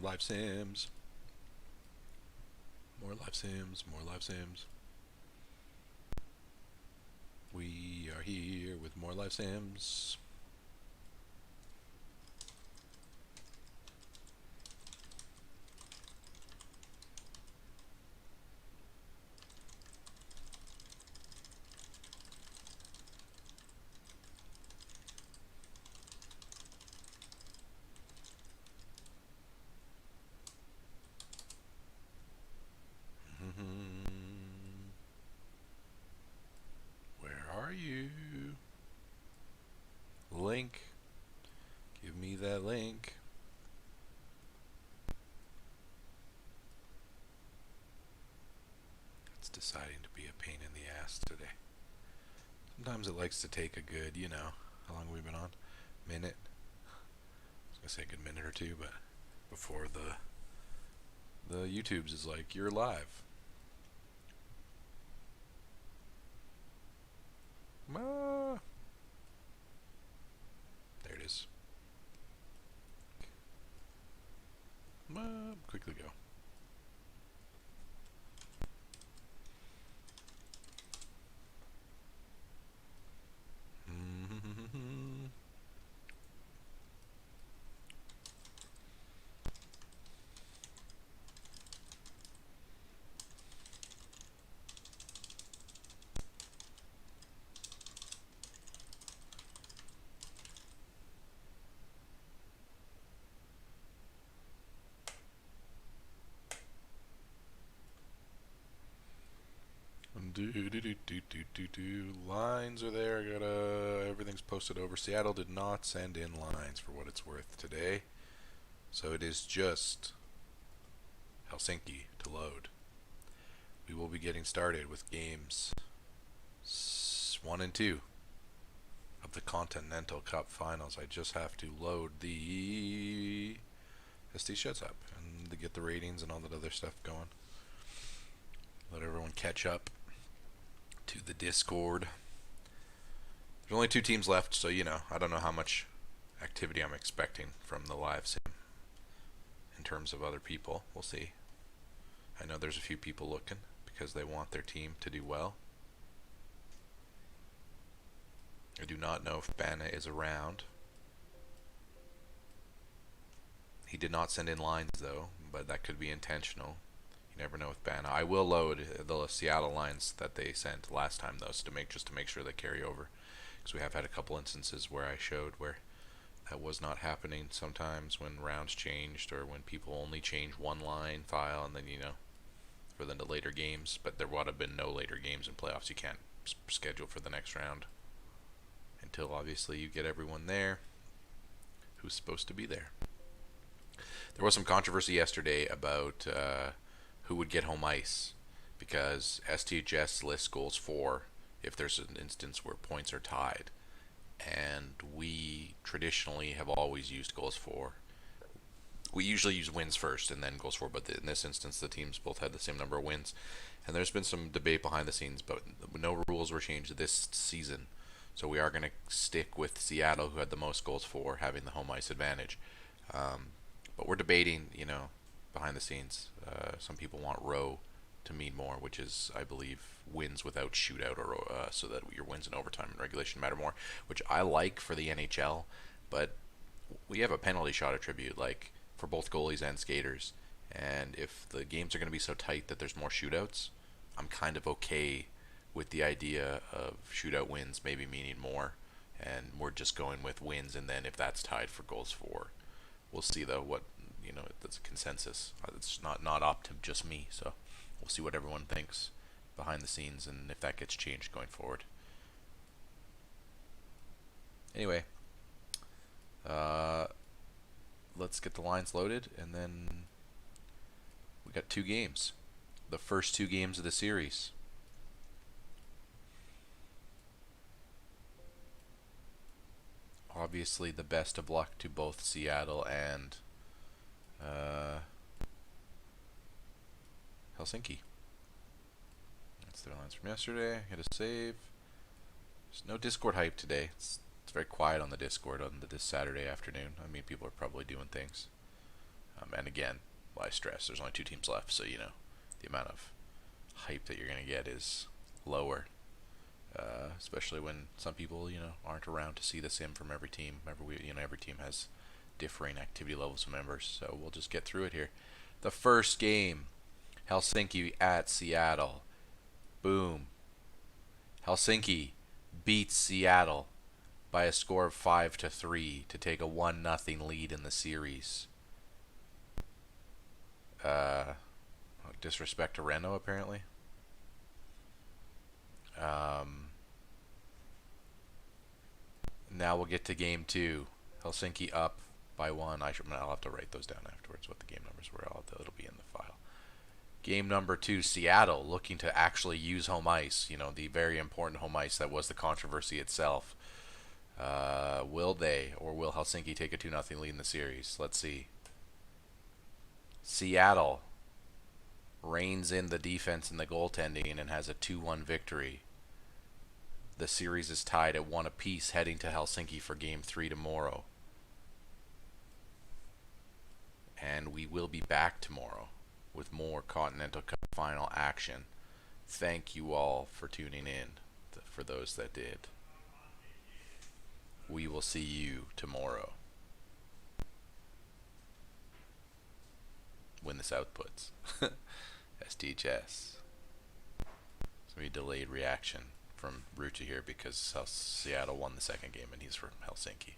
More live sims. More live sims. More live sims. We are here with more live sims. Where are you? Link. Give me that link. It's deciding to be a pain in the ass today. Sometimes it likes to take a good, how long have we been on? Minute. I was gonna say a good minute or two, but before the YouTube's is like, you're live. There it is. Quickly go. Lines are there. Everything's posted over. Seattle did not send in lines for what it's worth today, so it is just Helsinki to load. We will be getting started with games 1 and 2 of the Continental Cup Finals. I just have to load the SD Shuts up and get the ratings and all that other stuff going. Let everyone catch up to the Discord. There's only 2 teams left, so I don't know how much activity I'm expecting from the live sim in terms of other people. We'll see. I know there's a few people looking because they want their team to do well. I do not know if Bana is around. He did not send in lines though, but that could be intentional. You never know with Bana. I will load the Seattle lines that they sent last time though, so just to make sure they carry over, because we have had a couple instances where I showed where that was not happening. Sometimes when rounds changed or when people only change one line file and then for the later games, but there would have been no later games in playoffs. You can't schedule for the next round until obviously you get everyone there who's supposed to be there. There was some controversy yesterday about who would get home ice, because STHS lists goals for if there's an instance where points are tied, and we traditionally have always used goals for. We usually use wins first and then goals for, but in this instance the teams both had the same number of wins, and there's been some debate behind the scenes, but no rules were changed this season, so we are going to stick with Seattle, who had the most goals for, having the home ice advantage. But we're debating, behind the scenes. Some people want row to mean more, which is, I believe, wins without shootout, or so that your wins in overtime and regulation matter more, which I like for the NHL. But we have a penalty shot attribute, like for both goalies and skaters. And if the games are going to be so tight that there's more shootouts, I'm kind of okay with the idea of shootout wins maybe meaning more, and we're just going with wins, and then if that's tied for goals for. We'll see though what that's a consensus. It's not up to just me, so we'll see what everyone thinks behind the scenes and if that gets changed going forward. Anyway, let's get the lines loaded, and then we got 2 games, the first 2 games of the series. Obviously, the best of luck to both Seattle and Helsinki. That's their lines from yesterday. Hit a save. There's no Discord hype today. It's very quiet on the Discord on this Saturday afternoon. I mean, people are probably doing things. And again, why stress? There's only 2 teams left, so the amount of hype that you're going to get is lower. Especially when some people, aren't around to see the sim from every team. Every team has differing activity levels of members, so we'll just get through it here. The first game, Helsinki at Seattle. Boom. Helsinki beats Seattle by a score of 5-3 to take a 1-0 lead in the series. Disrespect to Reno, apparently. Now we'll get to game 2. Helsinki up by 1. I'll have to write those down afterwards, what the game numbers were. It'll be in the file. Game number 2, Seattle looking to actually use home ice. The very important home ice that was the controversy itself. Will they, or will Helsinki take a 2-0 lead in the series? Let's see. Seattle reins in the defense and the goaltending and has a 2-1 victory. The series is tied at 1 apiece, heading to Helsinki for Game 3 tomorrow. And we will be back tomorrow with more Continental Cup final action. Thank you all for tuning in, for those that did. We will see you tomorrow when this outputs. STHS. It's going to be a delayed reaction from Rucha here because Seattle won the second game and he's from Helsinki.